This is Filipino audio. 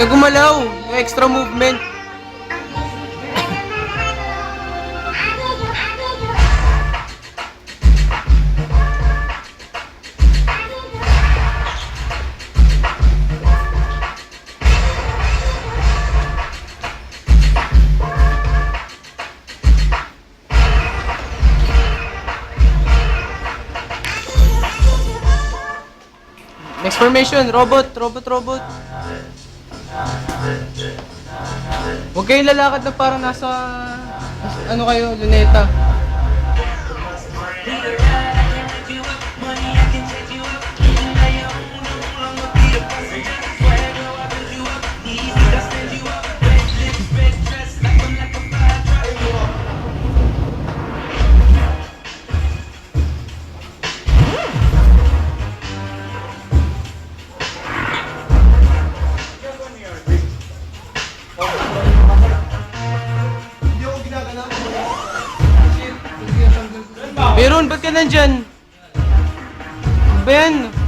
na gumalaw. Yung extra movement. Next formation, robot. Huwag kayong lalakad na parang nasa, ano kayo, luneta. Meron, ba't ka nandyan? Ano ba yan?